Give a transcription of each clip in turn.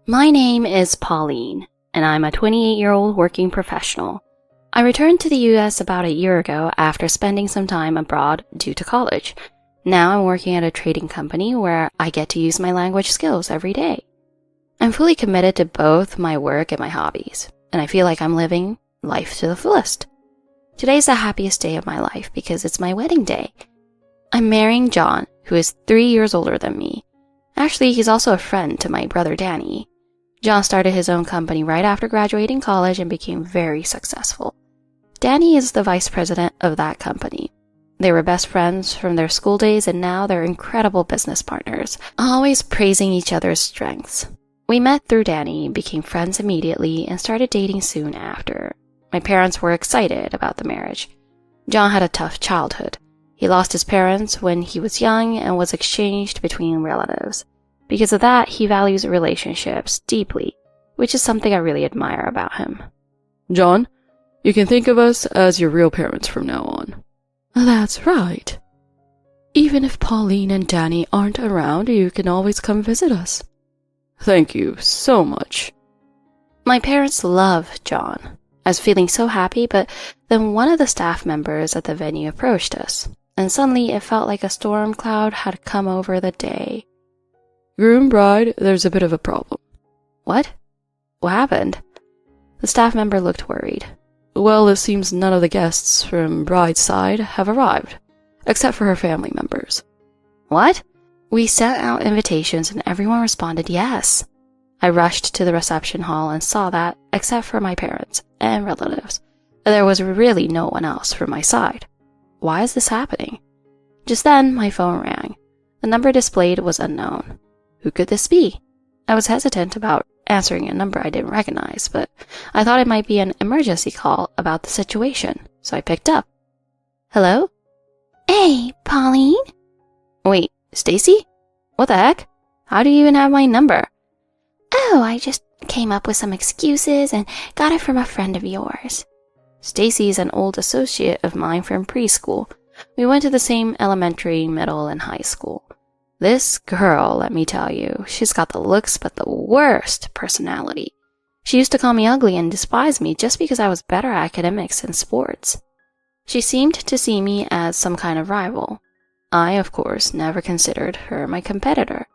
My name is Pauline, and I'm a 28-year-old working professional. I returned to the US about a year ago after spending some time abroad due to college. Now I'm working at a trading company where I get to use my language skills every day. I'm fully committed to both my work and my hobbies, and I feel like I'm living life to the fullest. Today's the happiest day of my life because it's my wedding day. I'm marrying John, who is 3 years older than me. Actually, he's also a friend to my brother Danny. John started his own company right after graduating college and became very successful. Danny is the vice president of that company. They were best friends from their school days and now they're incredible business partners, always praising each other's strengths. We met through Danny, became friends immediately, and started dating soon after. My parents were excited about the marriage. John had a tough childhood. He lost his parents when he was young and was exchanged between relatives. Because of that, he values relationships deeply, which is something I really admire about him. John, you can think of us as your real parents from now on. That's right. Even if Pauline and Danny aren't around, you can always come visit us. Thank you so much. My parents love John. I was feeling so happy, but then one of the staff members at the venue approached us, and suddenly it felt like a storm cloud had come over the day. Groom, bride, there's a bit of a problem. What? What happened? The staff member looked worried. Well, it seems none of the guests from bride's side have arrived, except for her family members. What? We sent out invitations and everyone responded yes. I rushed to the reception hall and saw that, except for my parents and relatives, there was really no one else from my side. Why is this happening? Just then, my phone rang. The number displayed was unknown. Who could this be? I was hesitant about answering a number I didn't recognize, but I thought it might be an emergency call about the situation, so I picked up. Hello? Hey, Pauline? Wait, Stacy? What the heck? How do you even have my number? Oh, I just came up with some excuses and got it from a friend of yours. Stacy's an old associate of mine from preschool. We went to the same elementary, middle, and high school. This girl, let me tell you, she's got the looks but the worst personality. She used to call me ugly and despise me just because I was better at academics and sports. She seemed to see me as some kind of rival. I, of course, never considered her my competitor.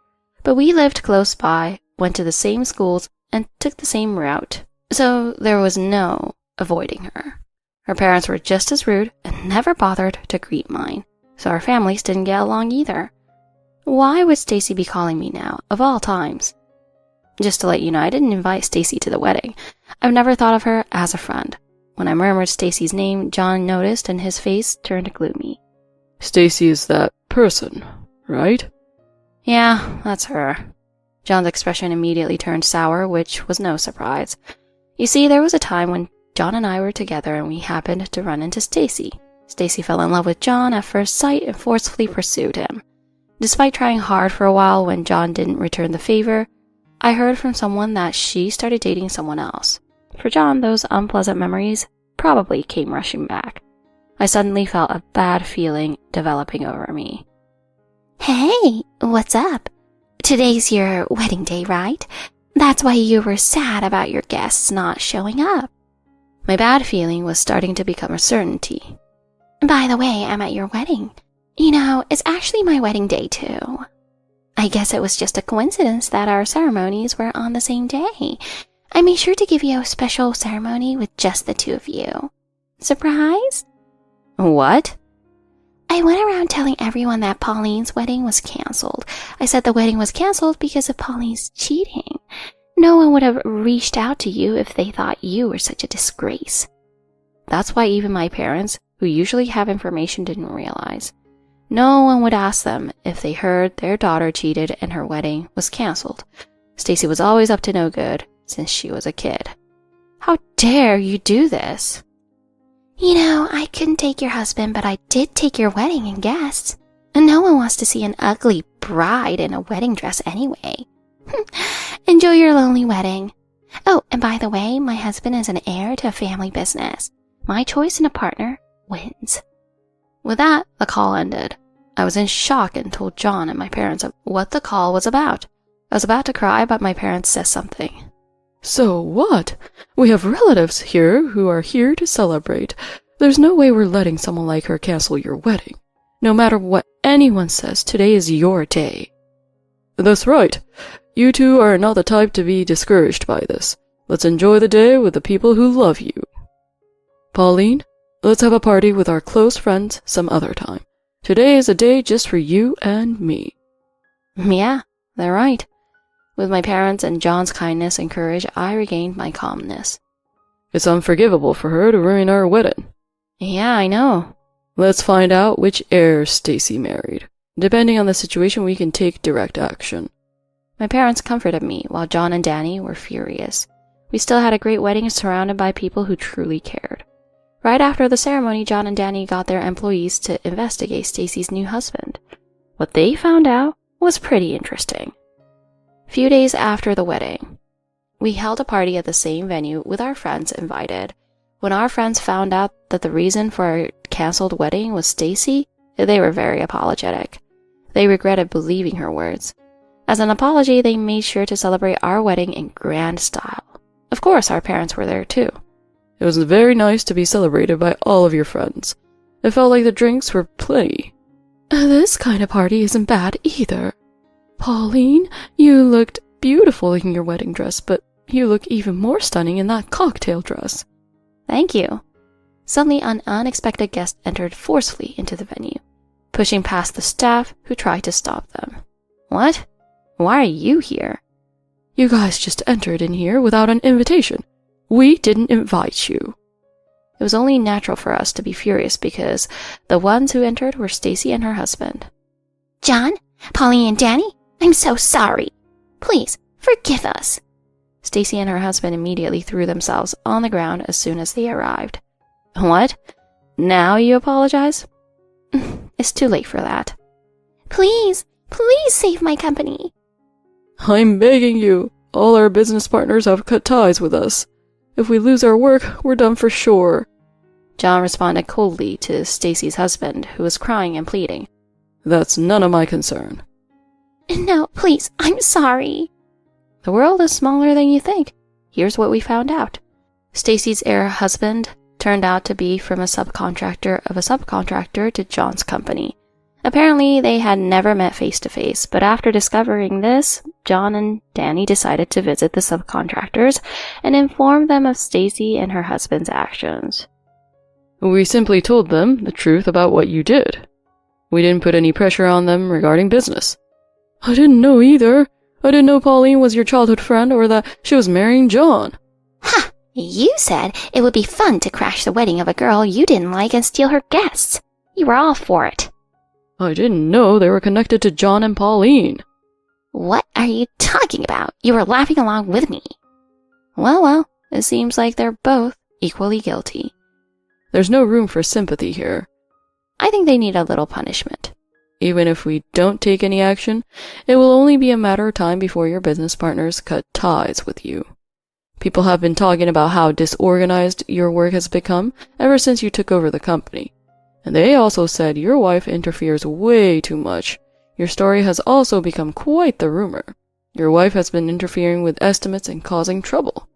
But we lived close by, went to the same schools, and took the same route. So there was no avoiding her. Her parents were just as rude and never bothered to greet mine. So our families didn't get along either. Why would Stacy be calling me now, of all times? Just to let you know, I didn't invite Stacy to the wedding. I've never thought of her as a friend. When I murmured Stacy's name, John noticed and his face turned gloomy. Stacy is that person, right? Yeah, that's her. John's expression immediately turned sour, which was no surprise. You see, there was a time when John and I were together and we happened to run into Stacy. Stacy fell in love with John at first sight and forcefully pursued him. Despite trying hard for a while when John didn't return the favor, I heard from someone that she started dating someone else. For John, those unpleasant memories probably came rushing back. I suddenly felt a bad feeling developing over me. Hey, what's up? Today's your wedding day, right? That's why you were sad about your guests not showing up. My bad feeling was starting to become a certainty. By the way, I'm at your wedding. You know, it's actually my wedding day too. I guess it was just a coincidence that our ceremonies were on the same day. I made sure to give you a special ceremony with just the two of you. Surprise? What? I went around telling everyone that Pauline's wedding was canceled. I said the wedding was canceled because of Pauline's cheating. No one would have reached out to you if they thought you were such a disgrace. That's why even my parents, who usually have information, didn't realize. No one would ask them if they heard their daughter cheated and her wedding was canceled. Stacy was always up to no good since she was a kid. How dare you do this? You know, I couldn't take your husband, but I did take your wedding and guests. And no one wants to see an ugly bride in a wedding dress anyway. Enjoy your lonely wedding. Oh, and by the way, my husband is an heir to a family business. My choice in a partner wins. With that, the call ended. I was in shock and told John and my parents what the call was about. I was about to cry, but my parents said something. So what? We have relatives here who are here to celebrate. There's no way we're letting someone like her cancel your wedding. No matter what anyone says, today is your day. That's right. You two are not the type to be discouraged by this. Let's enjoy the day with the people who love you. Pauline, let's have a party with our close friends some other time. Today is a day just for you and me. Yeah, they're right. With my parents and John's kindness and courage, I regained my calmness. It's unforgivable for her to ruin our wedding. Yeah, I know. Let's find out which heir Stacy married. Depending on the situation, we can take direct action. My parents comforted me, while John and Danny were furious. We still had a great wedding surrounded by people who truly cared. Right after the ceremony, John and Danny got their employees to investigate Stacy's new husband. What they found out was pretty interesting. A few days after the wedding, we held a party at the same venue with our friends invited. When our friends found out that the reason for our canceled wedding was Stacy, they were very apologetic. They regretted believing her words. As an apology, they made sure to celebrate our wedding in grand style. Of course, our parents were there too. It was very nice to be celebrated by all of your friends. It felt like the drinks were plenty. This kind of party isn't bad either. Pauline, you looked beautiful in your wedding dress, but you look even more stunning in that cocktail dress. Thank you. Suddenly, an unexpected guest entered forcefully into the venue, pushing past the staff who tried to stop them. What? Why are you here? You guys just entered in here without an invitation. We didn't invite you. It was only natural for us to be furious because the ones who entered were Stacy and her husband. John, Pauline, and Danny, I'm so sorry. Please, forgive us. Stacy and her husband immediately threw themselves on the ground as soon as they arrived. What? Now you apologize? It's too late for that. Please save my company. I'm begging you. All our business partners have cut ties with us. If we lose our work, we're done for sure. John responded coldly to Stacy's husband, who was crying and pleading. That's none of my concern. No, please, I'm sorry. The world is smaller than you think. Here's what we found out. Stacy's heir husband turned out to be from a subcontractor of a subcontractor to John's company. Apparently, they had never met face to face, but after discovering this, John and Danny decided to visit the subcontractors and inform them of Stacy and her husband's actions. We simply told them the truth about what you did. We didn't put any pressure on them regarding business. I didn't know either. I didn't know Pauline was your childhood friend or that she was marrying John. Ha! You said it would be fun to crash the wedding of a girl you didn't like and steal her guests. You were all for it. I didn't know they were connected to John and Pauline. What are you talking about? You were laughing along with me. Well, it seems like they're both equally guilty. There's no room for sympathy here. I think they need a little punishment. Even if we don't take any action, it will only be a matter of time before your business partners cut ties with you. People have been talking about how disorganized your work has become ever since you took over the company. And they also said your wife interferes way too much. Your story has also become quite the rumor. Your wife has been interfering with estimates and causing trouble.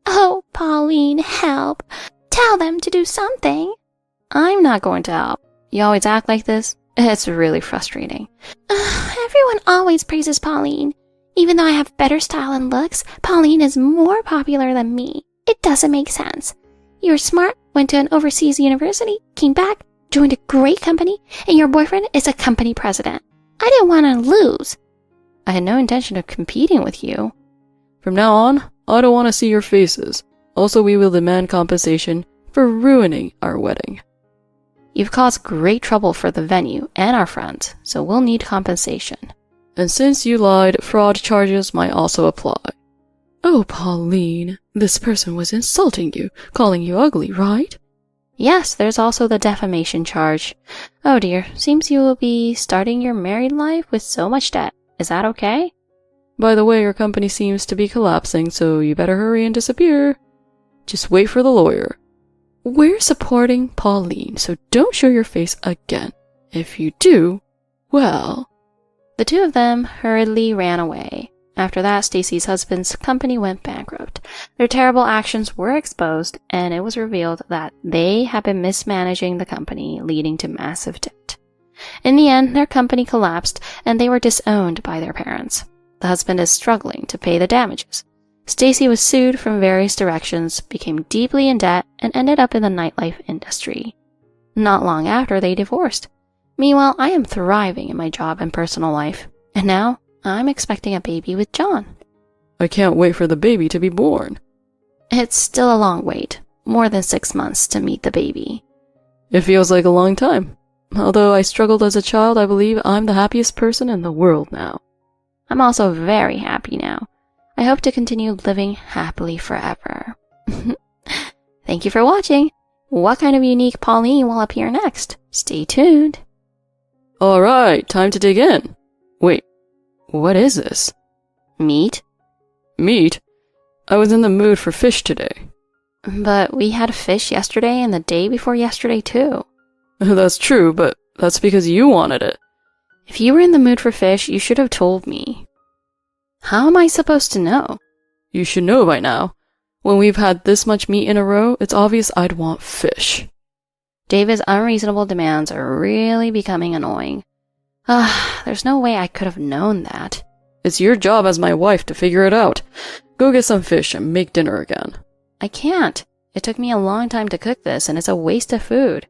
Oh, Pauline, help. Tell them to do something. I'm not going to help. You always act like this. It's really frustrating. Everyone always praises Pauline. Even though I have better style and looks, Pauline is more popular than me. It doesn't make sense. You're smart, went to an overseas university, came back, joined a great company, and your boyfriend is a company president. I didn't want to lose. I had no intention of competing with you. From now on, I don't want to see your faces. Also, we will demand compensation for ruining our wedding. You've caused great trouble for the venue and our friends, so we'll need compensation. And since you lied, fraud charges might also apply. Oh, Pauline, this person was insulting you, calling you ugly, right? Yes, there's also the defamation charge. Oh dear, seems you will be starting your married life with so much debt. Is that okay? By the way, your company seems to be collapsing, so you better hurry and disappear. Just wait for the lawyer. We're supporting Pauline, so don't show your face again. If you do, well... The two of them hurriedly ran away. After that, Stacy's husband's company went bankrupt. Their terrible actions were exposed, and it was revealed that they had been mismanaging the company, leading to massive debt. In the end, their company collapsed, and they were disowned by their parents. The husband is struggling to pay the damages. Stacy was sued from various directions, became deeply in debt, and ended up in the nightlife industry. Not long after, they divorced. Meanwhile, I am thriving in my job and personal life, and now I'm expecting a baby with John. I can't wait for the baby to be born. It's still a long wait, more than 6 months to meet the baby. It feels like a long time. Although I struggled as a child, I believe I'm the happiest person in the world now. I'm also very happy now. I hope to continue living happily forever. Thank you for watching. What kind of unique Pauline will appear next? Stay tuned. Alright, time to dig in. Wait, what is this? Meat? Meat? I was in the mood for fish today. But we had fish yesterday and the day before yesterday too. That's true, but that's because you wanted it. If you were in the mood for fish, you should have told me. How am I supposed to know? You should know by now. When we've had this much meat in a row, it's obvious I'd want fish. David's unreasonable demands are really becoming annoying. There's no way I could have known that. It's your job as my wife to figure it out. Go get some fish and make dinner again. I can't. It took me a long time to cook this, and it's a waste of food.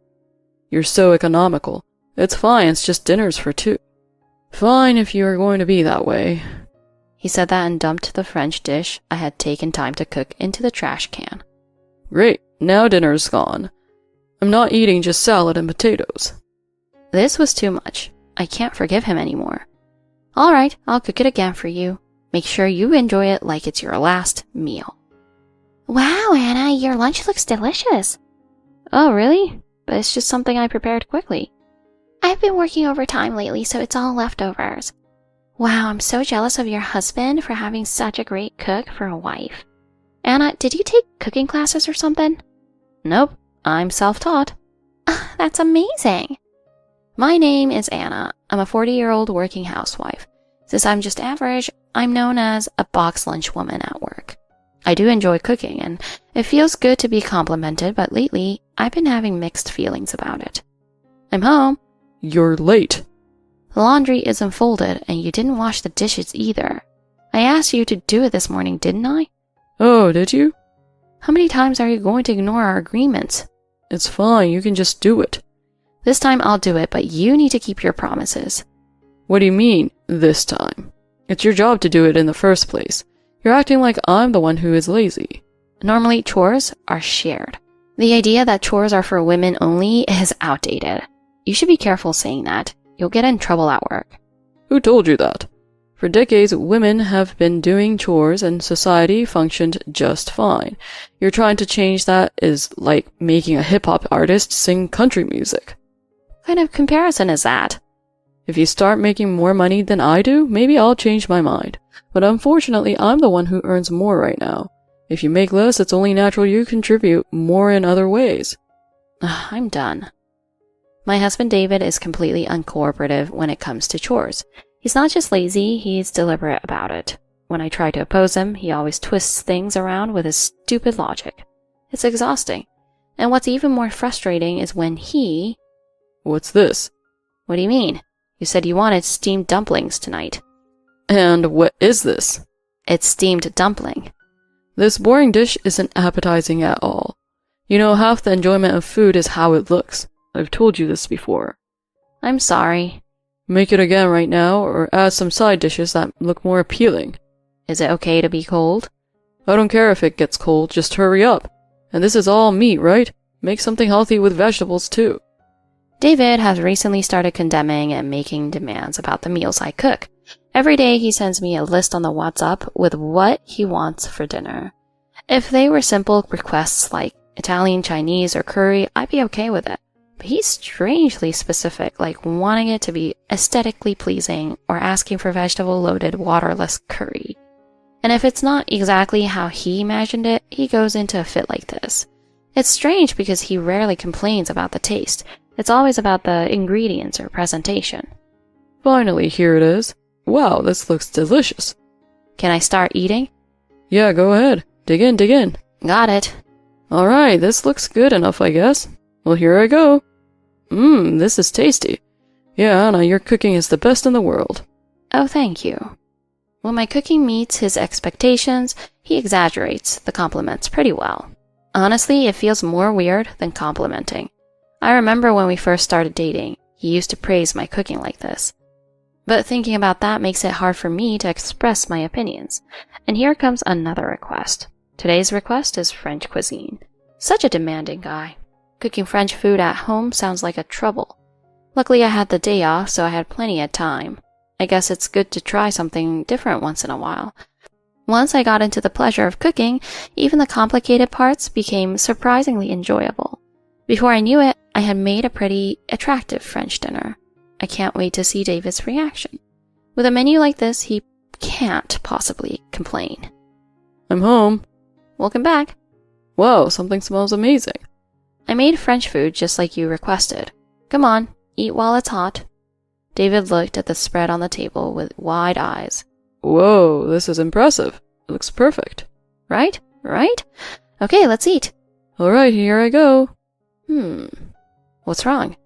You're so economical. It's fine, it's just dinners for two. Fine if you are going to be that way. He said that and dumped the French dish I had taken time to cook into the trash can. Great, now dinner's gone. I'm not eating just salad and potatoes. This was too much. I can't forgive him anymore. Alright, I'll cook it again for you. Make sure you enjoy it like it's your last meal. Wow, Anna, your lunch looks delicious. Oh, really? But it's just something I prepared quickly. I've been working overtime lately, so it's all leftovers. Wow, I'm so jealous of your husband for having such a great cook for a wife. Anna, did you take cooking classes or something? Nope, I'm self-taught. That's amazing. My name is Anna. I'm a 40-year-old working housewife. Since I'm just average, I'm known as a box lunch woman at work. I do enjoy cooking, and it feels good to be complimented, but lately, I've been having mixed feelings about it. I'm home. You're late. The laundry isn't folded, and you didn't wash the dishes either. I asked you to do it this morning, didn't I? Oh, did you? How many times are you going to ignore our agreements? It's fine, you can just do it. This time I'll do it, but you need to keep your promises. What do you mean, this time? It's your job to do it in the first place. You're acting like I'm the one who is lazy. Normally, chores are shared. The idea that chores are for women only is outdated. You should be careful saying that. You'll get in trouble at work. Who told you that? For decades, women have been doing chores and society functioned just fine. You're trying to change that is like making a hip-hop artist sing country music. What kind of comparison is that? If you start making more money than I do, maybe I'll change my mind. But unfortunately, I'm the one who earns more right now. If you make less, it's only natural you contribute more in other ways. I'm done. My husband David is completely uncooperative when it comes to chores. He's not just lazy, he's deliberate about it. When I try to oppose him, he always twists things around with his stupid logic. It's exhausting. And what's even more frustrating is when he... What's this? What do you mean? You said you wanted steamed dumplings tonight. And what is this? It's steamed dumpling. This boring dish isn't appetizing at all. You know, half the enjoyment of food is how it looks. I've told you this before. I'm sorry. Make it again right now, or add some side dishes that look more appealing. Is it okay to be cold? I don't care if it gets cold, just hurry up. And this is all meat, right? Make something healthy with vegetables too. David has recently started condemning and making demands about the meals I cook. Every day he sends me a list on the WhatsApp with what he wants for dinner. If they were simple requests like Italian, Chinese, or curry, I'd be okay with it. But he's strangely specific, like wanting it to be aesthetically pleasing or asking for vegetable-loaded waterless curry. And if it's not exactly how he imagined it, he goes into a fit like this. It's strange because he rarely complains about the taste. It's always about the ingredients or presentation. Finally, here it is. Wow, this looks delicious. Can I start eating? Yeah, go ahead. Dig in, dig in. Got it. Alright, this looks good enough, I guess. Well, here I go. This is tasty. Yeah, Anna, your cooking is the best in the world. Oh, thank you. When my cooking meets his expectations, he exaggerates the compliments pretty well. Honestly, it feels more weird than complimenting. I remember when we first started dating, he used to praise my cooking like this. But thinking about that makes it hard for me to express my opinions. And here comes another request. Today's request is French cuisine. Such a demanding guy. Cooking French food at home sounds like a trouble. Luckily, I had the day off, so I had plenty of time. I guess it's good to try something different once in a while. Once I got into the pleasure of cooking, even the complicated parts became surprisingly enjoyable. Before I knew it, I had made a pretty attractive French dinner. I can't wait to see David's reaction. With a menu like this, he can't possibly complain. I'm home. Welcome back. Wow, something smells amazing. I made French food just like you requested. Come on, eat while it's hot. David looked at the spread on the table with wide eyes. Whoa, this is impressive. It looks perfect. Right? Right? Okay, let's eat. Alright, here I go. What's wrong?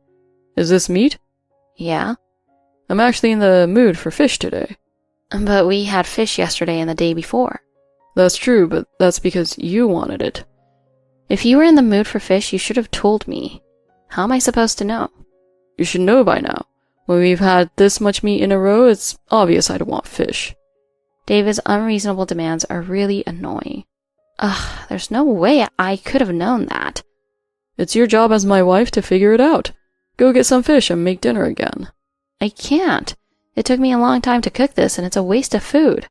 Is this meat? Yeah. I'm actually in the mood for fish today. But we had fish yesterday and the day before. That's true, but that's because you wanted it. If you were in the mood for fish, you should have told me. How am I supposed to know? You should know by now. When we've had this much meat in a row, it's obvious I'd want fish. David's unreasonable demands are really annoying. Ugh, there's no way I could have known that. It's your job as my wife to figure it out. Go get some fish and make dinner again. I can't. It took me a long time to cook this, and it's a waste of food.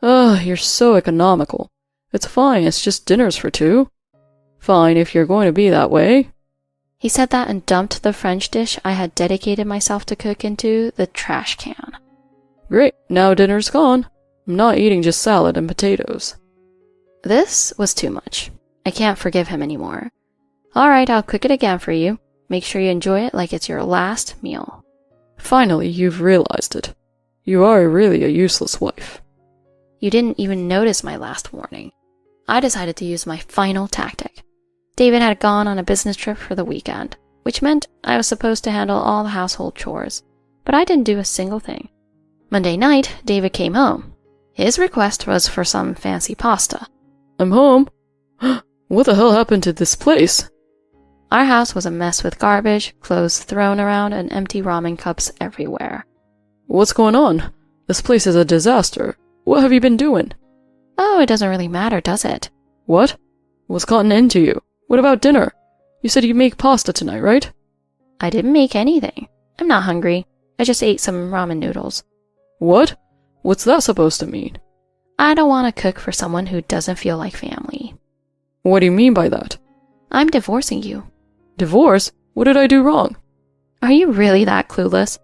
Ugh, you're so economical. It's fine, it's just dinners for two. Fine, if you're going to be that way. He said that and dumped the French dish I had dedicated myself to cook into the trash can. Great, now dinner's gone. I'm not eating just salad and potatoes. This was too much. I can't forgive him anymore. Alright, I'll cook it again for you. Make sure you enjoy it like it's your last meal. Finally, you've realized it. You are really a useless wife. You didn't even notice my last warning. I decided to use my final tactic. David had gone on a business trip for the weekend, which meant I was supposed to handle all the household chores, but I didn't do a single thing. Monday night, David came home. His request was for some fancy pasta. I'm home. What the hell happened to this place? Our house was a mess with garbage, clothes thrown around, and empty ramen cups everywhere. What's going on? This place is a disaster. What have you been doing? Oh, it doesn't really matter, does it? What? What's gotten into you? What about dinner? You said you make pasta tonight, right? I didn't make anything. I'm not hungry. I just ate some ramen noodles. What? What's that supposed to mean? I don't want to cook for someone who doesn't feel like family. What do you mean by that? I'm divorcing you. Divorce? What did I do wrong? Are you really that clueless?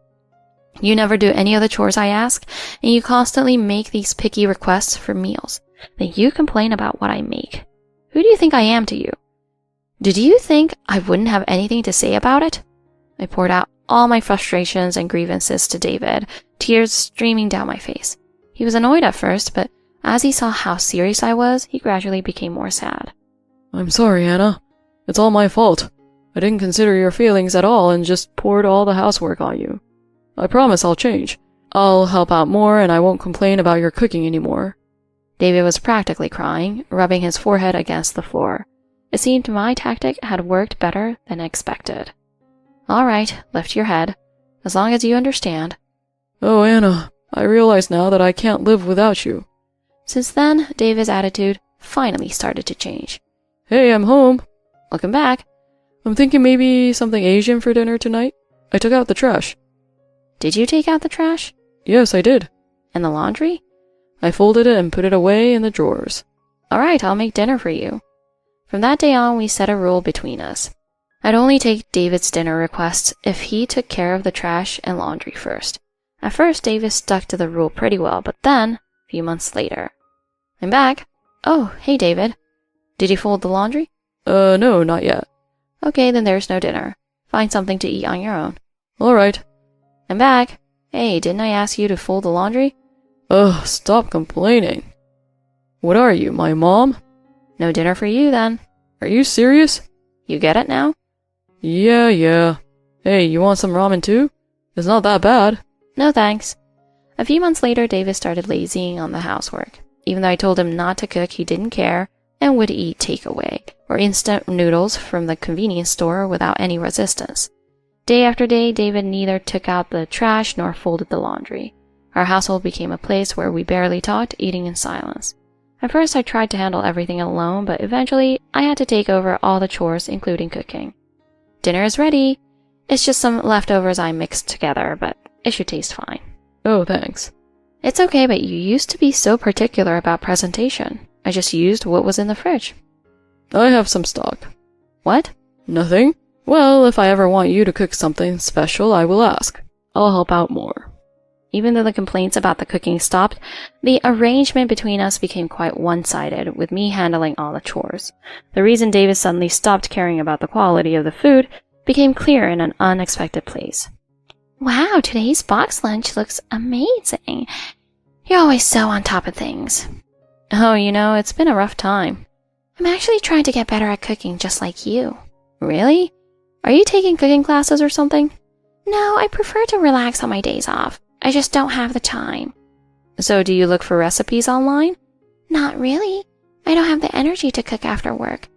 You never do any of the chores I ask, and you constantly make these picky requests for meals. Then you complain about what I make. Who do you think I am to you? Did you think I wouldn't have anything to say about it? I poured out all my frustrations and grievances to David, tears streaming down my face. He was annoyed at first, but as he saw how serious I was, he gradually became more sad. I'm sorry, Anna. It's all my fault. I didn't consider your feelings at all and just poured all the housework on you. I promise I'll change. I'll help out more and I won't complain about your cooking anymore. David was practically crying, rubbing his forehead against the floor. It seemed my tactic had worked better than expected. All right, lift your head. As long as you understand. Oh, Anna, I realize now that I can't live without you. Since then, David's attitude finally started to change. Hey, I'm home. Welcome back. I'm thinking maybe something Asian for dinner tonight. I took out the trash. Did you take out the trash? Yes, I did. And the laundry? I folded it and put it away in the drawers. All right, I'll make dinner for you. From that day on, we set a rule between us. I'd only take David's dinner requests if he took care of the trash and laundry first. At first, David stuck to the rule pretty well, but then, a few months later. I'm back. Oh, hey, David. Did you fold the laundry? No, not yet. Okay, then there's no dinner. Find something to eat on your own. All right. I'm back. Hey, didn't I ask you to fold the laundry? Ugh, stop complaining. What are you, my mom? No dinner for you then. Are you serious? You get it now? Yeah. Hey, you want some ramen too? It's not that bad. No thanks. A few months later, David started lazying on the housework. Even though I told him not to cook, he didn't care and would eat takeaway or instant noodles from the convenience store without any resistance. Day after day, David neither took out the trash nor folded the laundry. Our household became a place where we barely talked, eating in silence. At first, I tried to handle everything alone, but eventually, I had to take over all the chores, including cooking. Dinner is ready. It's just some leftovers I mixed together, but it should taste fine. Oh, thanks. It's okay, but you used to be so particular about presentation. I just used what was in the fridge. I have some stock. What? Nothing. Well, if I ever want you to cook something special, I will ask. I'll help out more. Even though the complaints about the cooking stopped, the arrangement between us became quite one-sided, with me handling all the chores. The reason David suddenly stopped caring about the quality of the food became clear in an unexpected place. Wow, today's box lunch looks amazing. You're always so on top of things. Oh, it's been a rough time. I'm actually trying to get better at cooking just like you. Really? Are you taking cooking classes or something? No, I prefer to relax on my days off. I just don't have the time. So do you look for recipes online? Not really. I don't have the energy to cook after work.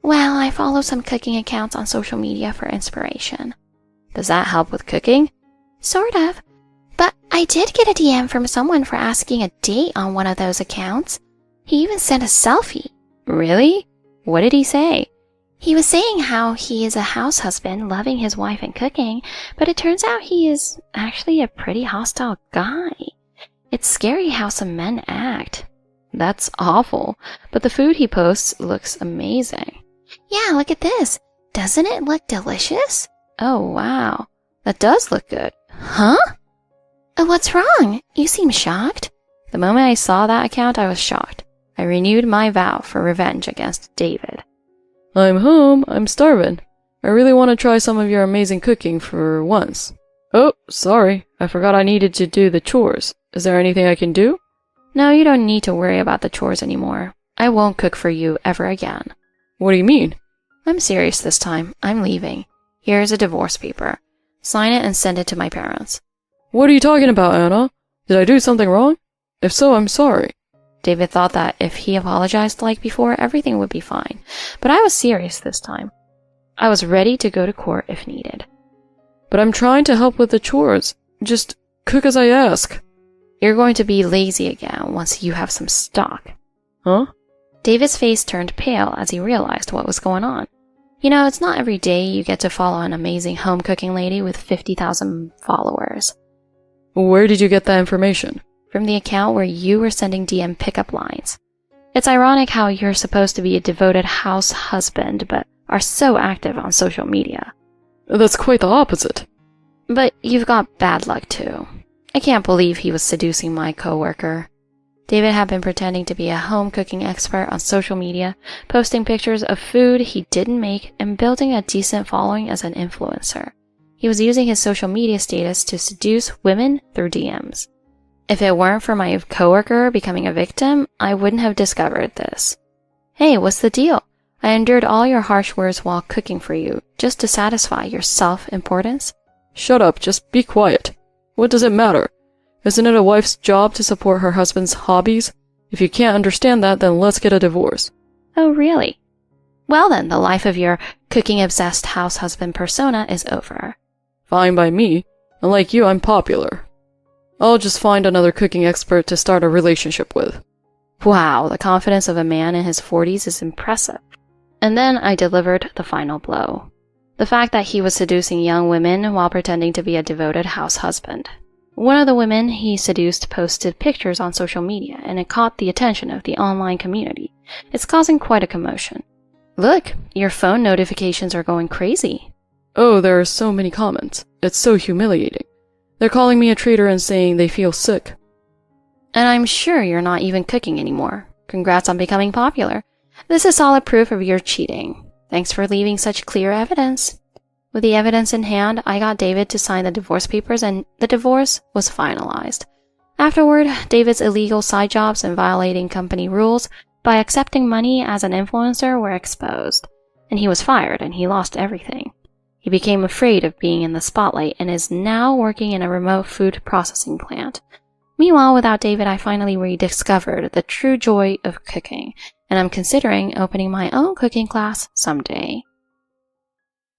Well, I follow some cooking accounts on social media for inspiration. Does that help with cooking? Sort of. But I did get a DM from someone for asking a date on one of those accounts. He even sent a selfie. Really? What did he say? He was saying how he is a house husband, loving his wife and cooking, but it turns out he is actually a pretty hostile guy. It's scary how some men act. That's awful, but the food he posts looks amazing. Yeah, look at this. Doesn't it look delicious? Oh, wow. That does look good. Huh? What's wrong? You seem shocked. The moment I saw that account, I was shocked. I renewed my vow for revenge against David. I'm home. I'm starving. I really want to try some of your amazing cooking for once. Oh, sorry. I forgot I needed to do the chores. Is there anything I can do? No, you don't need to worry about the chores anymore. I won't cook for you ever again. What do you mean? I'm serious this time. I'm leaving. Here's a divorce paper. Sign it and send it to my parents. What are you talking about, Anna? Did I do something wrong? If so, I'm sorry. David thought that if he apologized like before, everything would be fine. But I was serious this time. I was ready to go to court if needed. But I'm trying to help with the chores. Just cook as I ask. You're going to be lazy again once you have some stock. Huh? David's face turned pale as he realized what was going on. It's not every day you get to follow an amazing home cooking lady with 50,000 followers. Where did you get that information? From the account where you were sending DM pickup lines. It's ironic how you're supposed to be a devoted house husband, but are so active on social media. That's quite the opposite. But you've got bad luck too. I can't believe he was seducing my coworker. David had been pretending to be a home cooking expert on social media, posting pictures of food he didn't make and building a decent following as an influencer. He was using his social media status to seduce women through DMs. If it weren't for my coworker becoming a victim, I wouldn't have discovered this. Hey, what's the deal? I endured all your harsh words while cooking for you, just to satisfy your self-importance. Shut up, just be quiet. What does it matter? Isn't it a wife's job to support her husband's hobbies? If you can't understand that, then let's get a divorce. Oh, really? Well then, the life of your cooking-obsessed house husband persona is over. Fine by me. And like you, I'm popular. I'll just find another cooking expert to start a relationship with. Wow, the confidence of a man in his 40s is impressive. And then I delivered the final blow. The fact that he was seducing young women while pretending to be a devoted house husband. One of the women he seduced posted pictures on social media, and it caught the attention of the online community. It's causing quite a commotion. Look, your phone notifications are going crazy. Oh, there are so many comments. It's so humiliating. They're calling me a traitor and saying they feel sick. And I'm sure you're not even cooking anymore. Congrats on becoming popular. This is solid proof of your cheating. Thanks for leaving such clear evidence. With the evidence in hand, I got David to sign the divorce papers and the divorce was finalized. Afterward, David's illegal side jobs and violating company rules by accepting money as an influencer were exposed, and he was fired and he lost everything. He became afraid of being in the spotlight and is now working in a remote food processing plant. Meanwhile, without David, I finally rediscovered the true joy of cooking, and I'm considering opening my own cooking class someday.